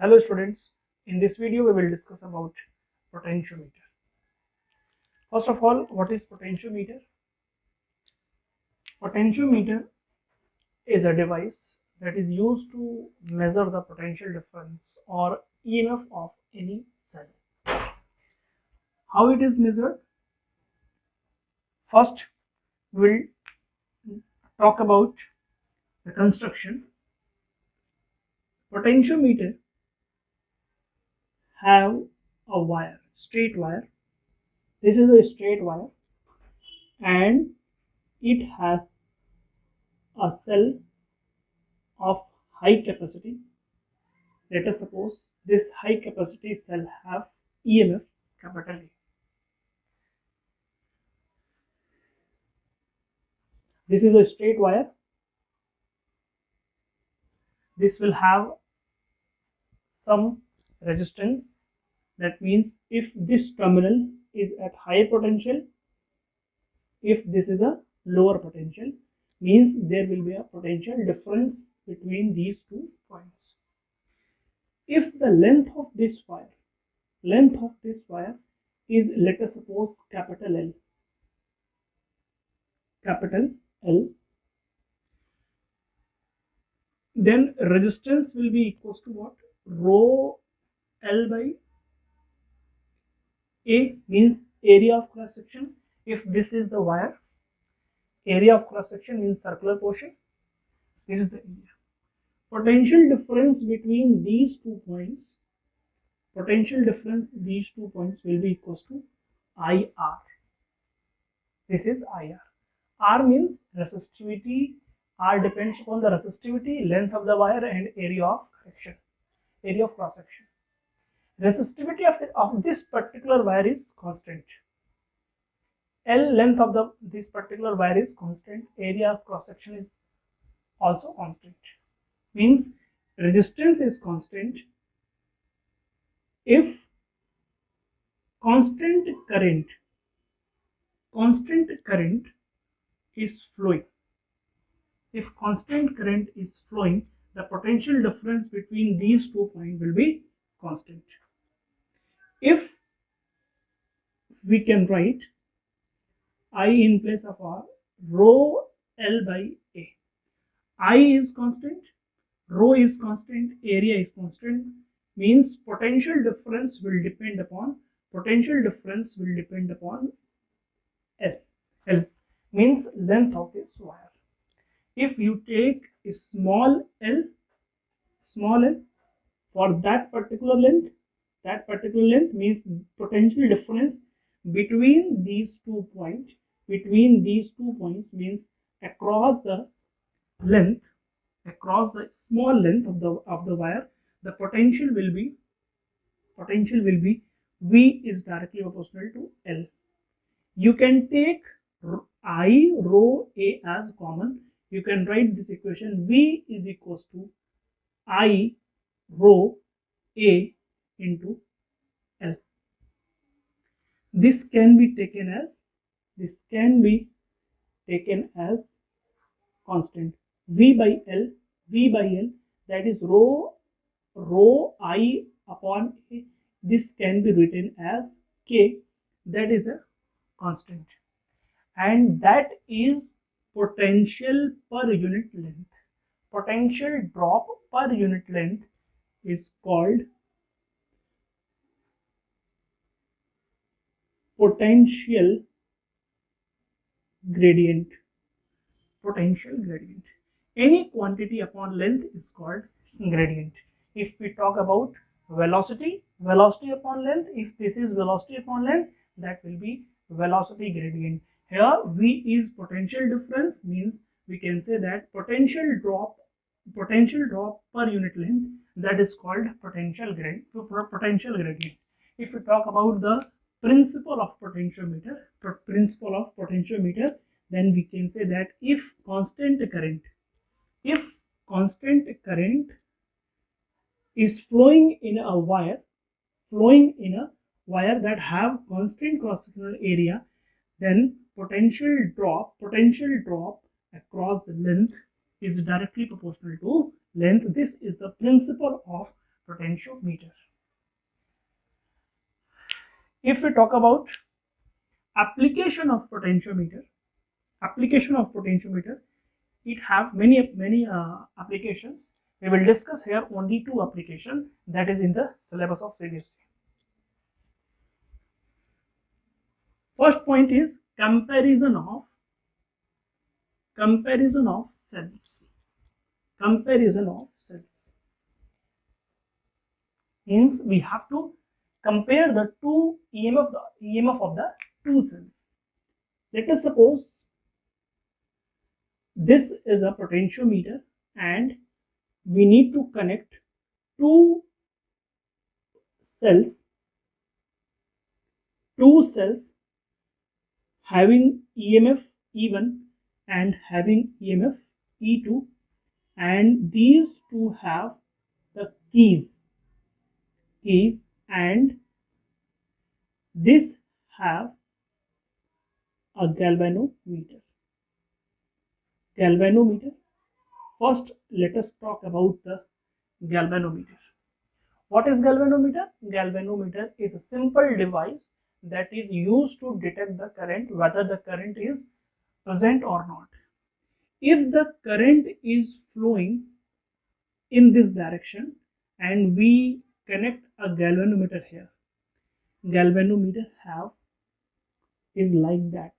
Hello students, in this video we will discuss about potentiometer. First of all, what is potentiometer? Potentiometer is a device that is used to measure the potential difference or EMF of any cell. How it is measured? First, we'll talk about the construction. Potentiometer have a wire, straight wire. This is a straight wire and it has a cell of high capacity. Let us suppose this high capacity cell have EMF capital A. This is a straight wire. This will have some resistance. That means if this terminal is at higher potential, if this is a lower potential, means there will be a potential difference between these 2 points. If the length of this wire is, let us suppose, capital L, then resistance will be equals to what? Rho L by A, means area of cross section. If this is the wire, area of cross section means circular portion. This is the area. Potential difference between these 2 points, will be equals to IR. This is IR. R means resistivity. R depends upon the resistivity, length of the wire, and area of cross section. Resistivity of this particular wire is constant. L, length of this particular wire is constant. Area of cross section is also constant. Means resistance is constant if constant current is flowing. If constant current is flowing, the potential difference between these 2 points will be constant. If we can write I in place of R, rho L by A. I is constant, rho is constant, area is constant, means potential difference will depend upon L means length of this wire. If you take a small l for that particular length means potential difference between these 2 points means across the small length of the wire, the potential will be V is directly proportional to L. You can take I rho A as common. You can write this equation V is equals to I rho A into L. This can be taken as constant. V by L, that is rho I upon A. This can be written as K, that is a constant, and that is potential per unit length. Potential drop per unit length is called potential gradient. Any quantity upon length is called gradient. If we talk about velocity upon length, if this is velocity upon length, that will be velocity gradient. Here V is potential difference, means we can say that potential drop per unit length, that is called potential gradient. If we talk about the principle of potentiometer, then we can say that if constant current is flowing in a wire that have constant cross-sectional area, then potential drop across the length is directly proportional to length. This is the principle of potentiometer. If we talk about application of potentiometer, it have many applications. We will discuss here only two applications that is in the syllabus of CBSE. First point is comparison of cells. Comparison of cells means we have to compare the two EMF of the two cells. Let us suppose this is a potentiometer and we need to connect two cells having EMF E1 and having EMF E2, and these two have the keys and this have a galvanometer. First, let us talk about the galvanometer. What is galvanometer? Galvanometer is a simple device that is used to detect the current, whether the current is present or not. If the current is flowing in this direction and we connect a galvanometer here, galvanometer is like that.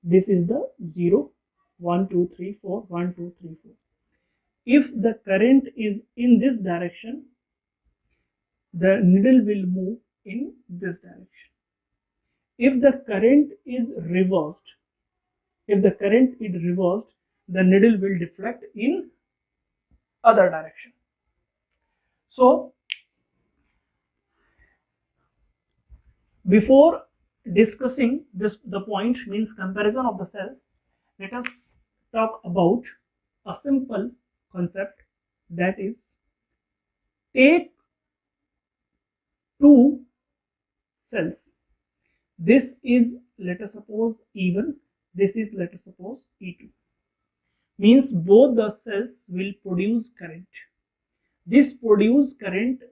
This is the 0, 1, 2, 3, 4, 1, 2, 3, 4. If the current is in this direction, the needle will move in this direction. If the current is reversed, the needle will deflect in other direction. So, before discussing the point means comparison of the cells, let us talk about a simple concept, that is, take two cells. This is, let us suppose, E1, this is, let us suppose, E2. Means both the cells will produce current. This produce current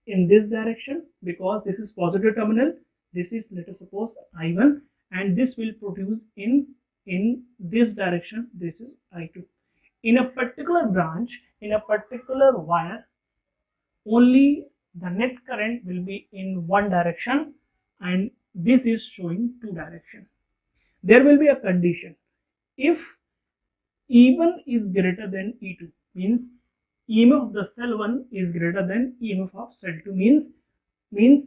in this direction because this is positive terminal. This is, let us suppose, I1, and this will produce in this direction. This is I2. In a particular branch, in a particular wire, only the net current will be in one direction, and this is showing two direction. There will be a condition. If E1 is greater than E2, means EMF of the cell 1 is greater than EMF of cell 2, means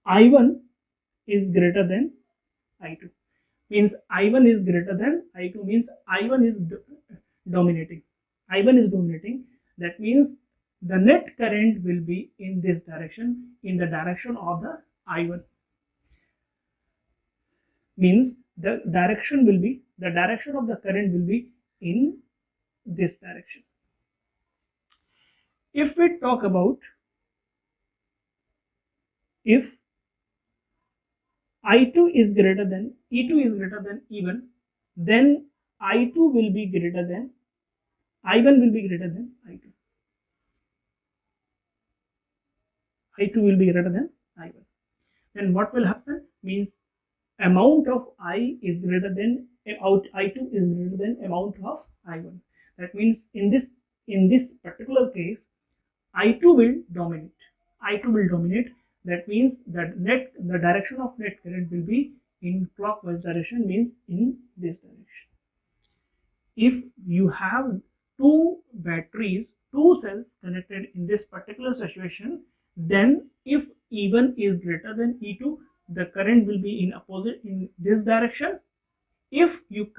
I1 is greater than I2. Means I1 is greater than I2, means I1 is dominating. That means the net current will be in this direction, in the direction of the I1. Means the direction of the current will be in this direction. If we talk about, if I2 is greater than E1, then I1 will be greater than I2. I2 will be greater than I1. Then what will happen? Means amount of I is greater than I2 is greater than amount of I1. That means in this particular case, I2 will dominate. That means that the direction of net current will be in clockwise direction, means in this direction. If you have two cells connected in this particular situation, then if E1 is greater than E2, the current will be in this direction. If E2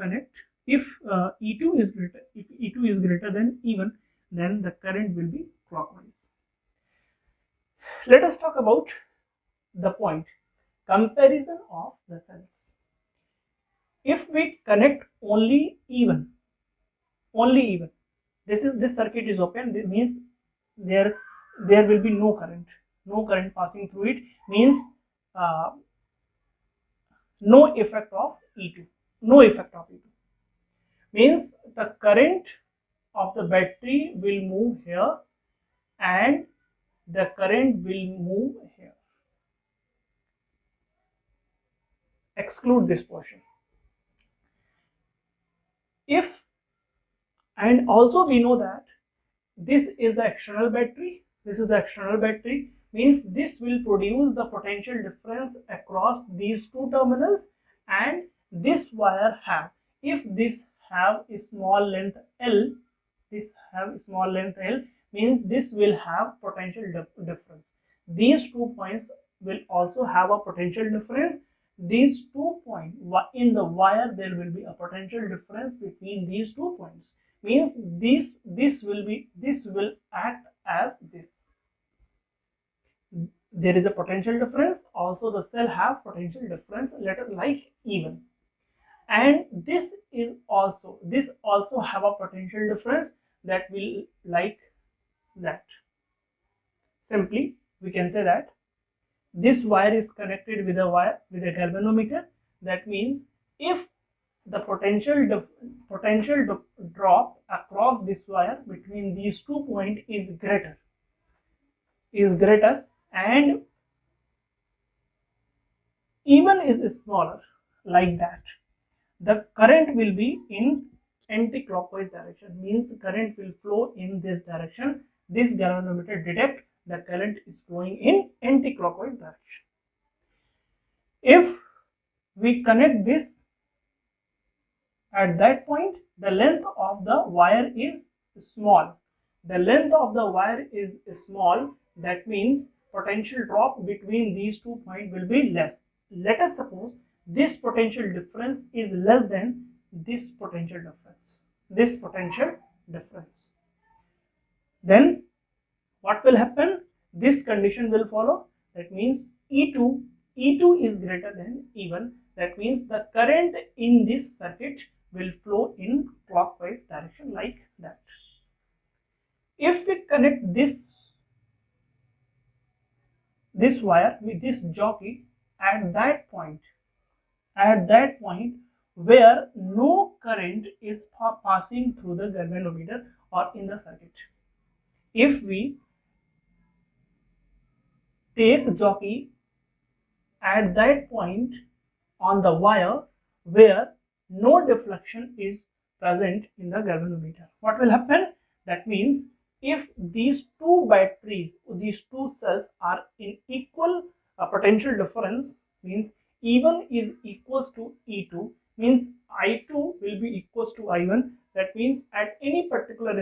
is greater than E1, then the current will be clockwise. Let us talk about the point comparison of the cells. If we connect only E1, this circuit is open. This means there will be no current passing through it. Means no effect of E2. Means the current of the battery will move here and the current will move here. Exclude this portion. If, and also we know that this is the external battery, this is the external battery, means this will produce the potential difference across these two terminals, and this wire have, if this have a small length L, this have a small length L, means this will have potential difference. These 2 points will also have a potential difference. These 2 points in the wire, there will be a potential difference between these 2 points, means this will act as this. There is a potential difference, also the cell have potential difference, let us like even, and this also have a potential difference that will like that. Simply we can say that this wire is connected with a galvanometer. That means if the potential drop across this wire between these 2 points is greater and even is smaller, like that, the current will be in anti-clockwise direction, means the current will flow in this direction. This galvanometer detect the current is flowing in anti-clockwise direction. If we connect this at that point, the length of the wire is small. The length of the wire is small, that means potential drop between these 2 points will be less. Let us suppose this potential difference is less than this potential difference. Then what will happen? This condition will follow. That means E2 is greater than E1. That means the current in this circuit will flow in clockwise direction, like that. If we connect this wire with this jockey at that point where no current is passing through the galvanometer or in the circuit, if we take jockey at that point on the wire where no deflection is present in the galvanometer, what will happen? That means if these two batteries, these two cells are in equal potential difference, means E1 is equals to E2, means I2 will be equals to I1. That means at any particular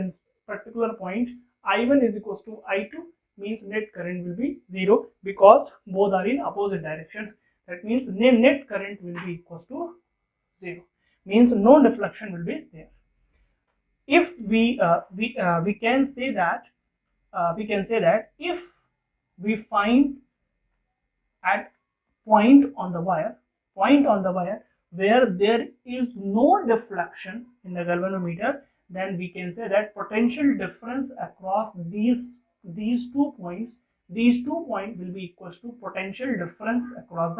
point I1 is equals to I2, means net current will be 0 because both are in opposite direction. That means net current will be equals to 0, means no deflection will be there. If we can say that if we find at point on the wire where there is no deflection in the galvanometer, then we can say that potential difference across these 2 points, will be equals to potential difference across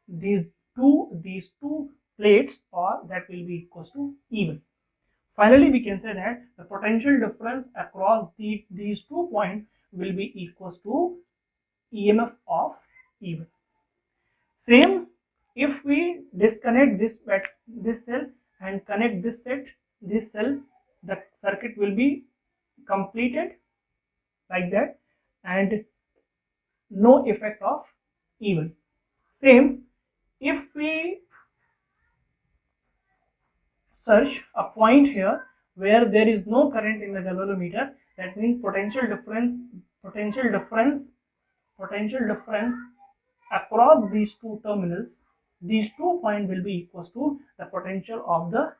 these two plates, or that will be equals to even. Finally, we can say that the potential difference across these 2 points will be equals to EMF of E1. Same, if we disconnect this cell and connect this cell, the circuit will be completed like that and no effect of E1. Same, if we search a point here where there is no current in the galvanometer, that means potential difference across these two terminals, these 2 points will be equals to the potential of the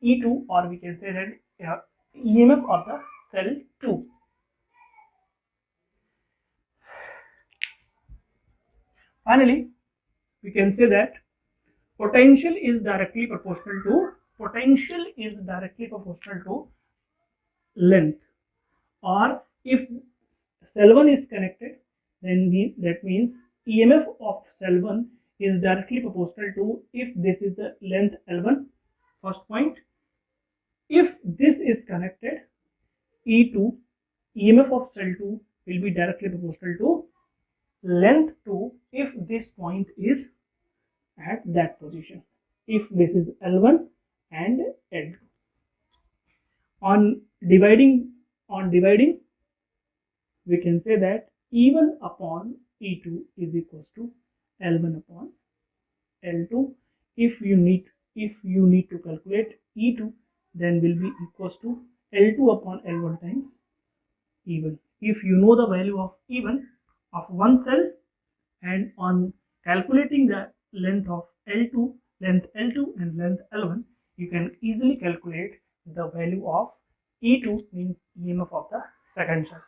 E2, or we can say that EMF of the cell 2. Finally, we can say that potential is directly proportional to length, or if cell 1 is connected, then that means EMF of cell 1 is directly proportional to, if this is the length L1, first point, If this is connected, E2, EMF of cell 2 will be directly proportional to length 2 if this point is at that position. If this is L1 and L2. On dividing, we can say that E1 upon E2 is equals to L1 upon L2. If you need to calculate E2, then will be equals to L2 upon L1 times E1. If you know the value of E1 of one cell, and on calculating the length of L2, length L2 and length L1, you can easily calculate the value of E2, means EMF of the second cell.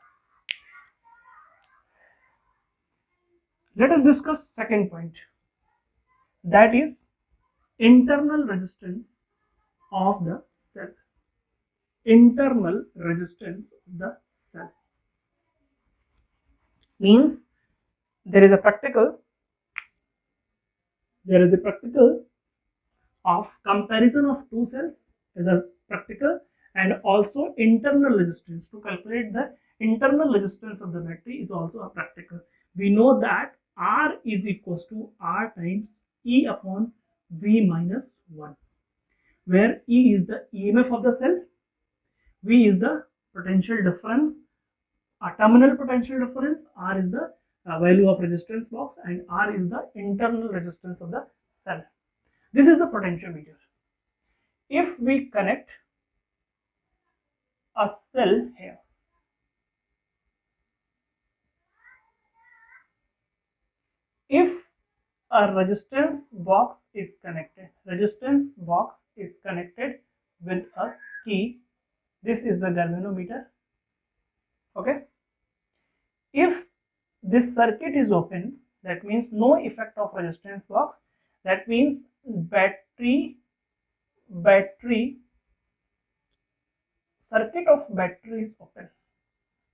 Let us discuss second point, that is internal resistance of the cell. Internal resistance of the cell means there is a practical of comparison of two cells as a practical, and also internal resistance. To calculate the internal resistance of the battery is also a practical. We know that R is equals to R times E upon V minus 1, where E is the EMF of the cell, V is the potential difference, a terminal potential difference, R is the value of resistance box, and R is the internal resistance of the cell. This is the potentiometer. If we connect a cell here, if a resistance box is connected with a key, this is the galvanometer. Okay, if this circuit is open, that means no effect of resistance box, that means battery circuit of battery is open,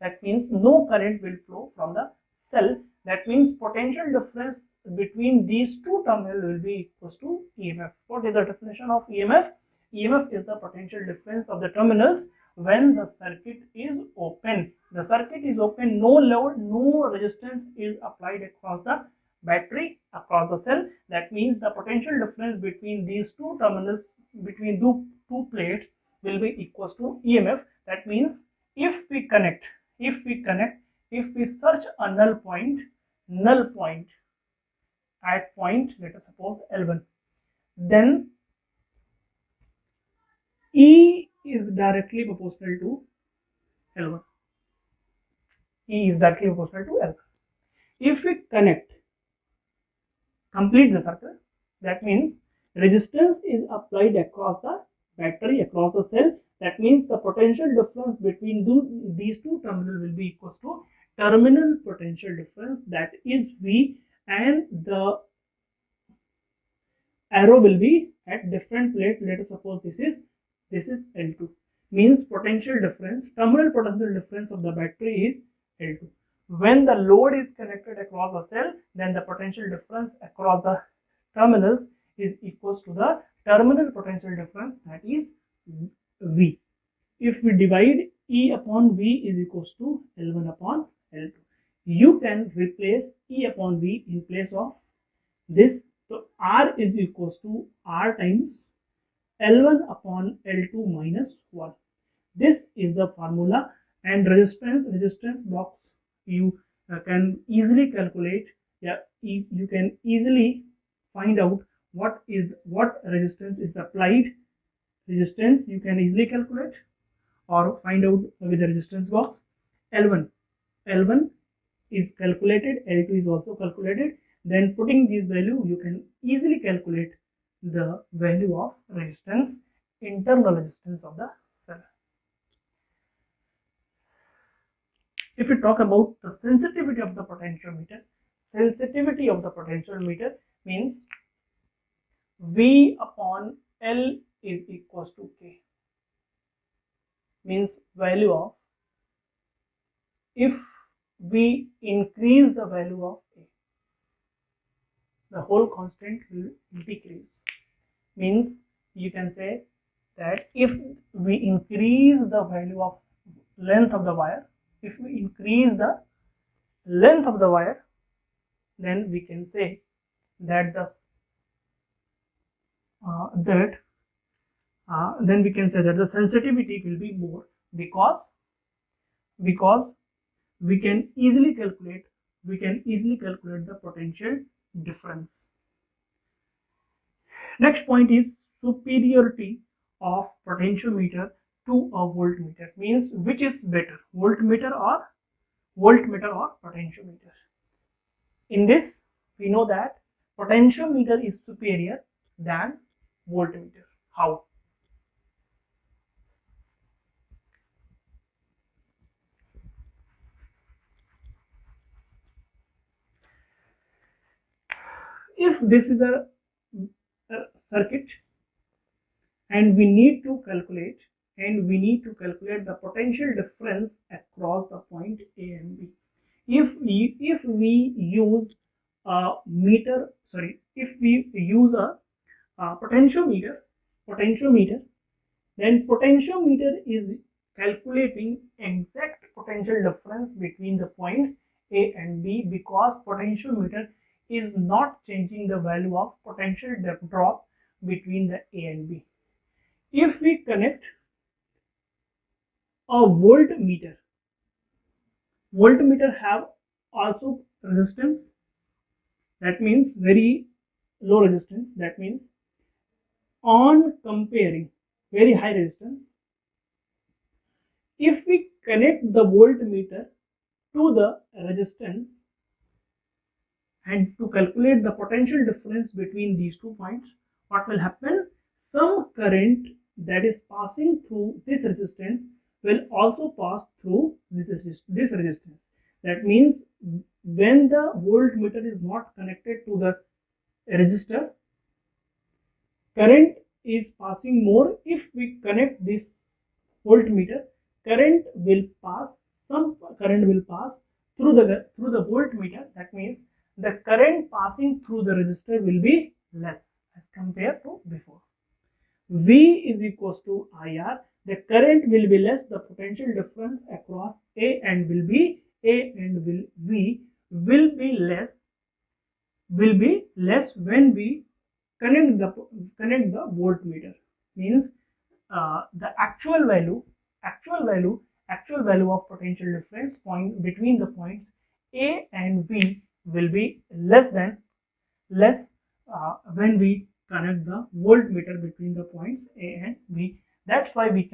that means no current will flow from the cell, that means potential difference between these two terminals will be equals to EMF. What is the definition of EMF? EMF is the potential difference of the terminals when the circuit is open. The circuit is open, no load, no resistance is applied across the battery, across the cell. That means the potential difference between these two terminals, between two plates, will be equals to EMF. That means if we search a null point at point, let us suppose L1, then E is directly proportional to L1. E is directly proportional to L1. If we complete the circle, that means resistance is applied across the battery, across the cell. That means the potential difference between these two terminals will be equals to terminal potential difference, that is V, and the arrow will be at different plate. Let us suppose this is L2, means potential difference, terminal potential difference of the battery is L2. When the load is connected across the cell, then the potential difference across the terminals is equals to the terminal potential difference, that is V. If we divide E upon V is equals to L1 upon L2, you can replace E upon V in place of this. So R is equals to R times L1 upon L2 minus 1. This is the formula, and resistance box you can easily calculate. Yeah, you can easily find out what resistance is applied. Resistance you can easily calculate or find out with the resistance box. L1 is calculated, L2 is also calculated. Then putting this value, you can easily calculate the value of resistance, internal resistance of the cell. If we talk about the sensitivity of the potentiometer means V upon L is equals to K, means value of, if we increase the value of A, the whole constant will decrease. Means you can say that if we increase the value of length of the wire, if we increase the length of the wire, then we can say that then we can say that the sensitivity will be more, because we can easily calculate the potential difference. Next point is superiority of potentiometer to a voltmeter, means which is better, voltmeter or potentiometer. In this, we know that potentiometer is superior than voltmeter. How? If this is a circuit and we need to calculate the potential difference across the point A and B. If we use a meter, sorry, if we use a potentiometer, then potentiometer is calculating exact potential difference between the points A and B, because potentiometer is not changing the value of potential drop between the A and B. If we connect a voltmeter have also resistance, that means very low resistance, that means on comparing very high resistance, if we connect the voltmeter to the resistance and to calculate the potential difference between these 2 points, what will happen? Some current that is passing through this resistance will also pass through this resistance. That means when the voltmeter is not connected to the resistor, current is passing more. If we connect this voltmeter, some current will pass through the voltmeter. That means the current passing through the resistor will be less as compared to before. V is equals to IR. The current will be less. The potential difference across A and V will be less when we connect the voltmeter. Means the actual value of potential difference between the points A and V will be less when we connect the voltmeter between the points A and B. That's why we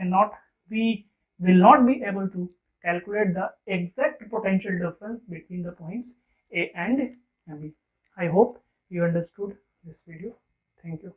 will not be able to calculate the exact potential difference between the points A and B. I hope you understood this video. Thank you.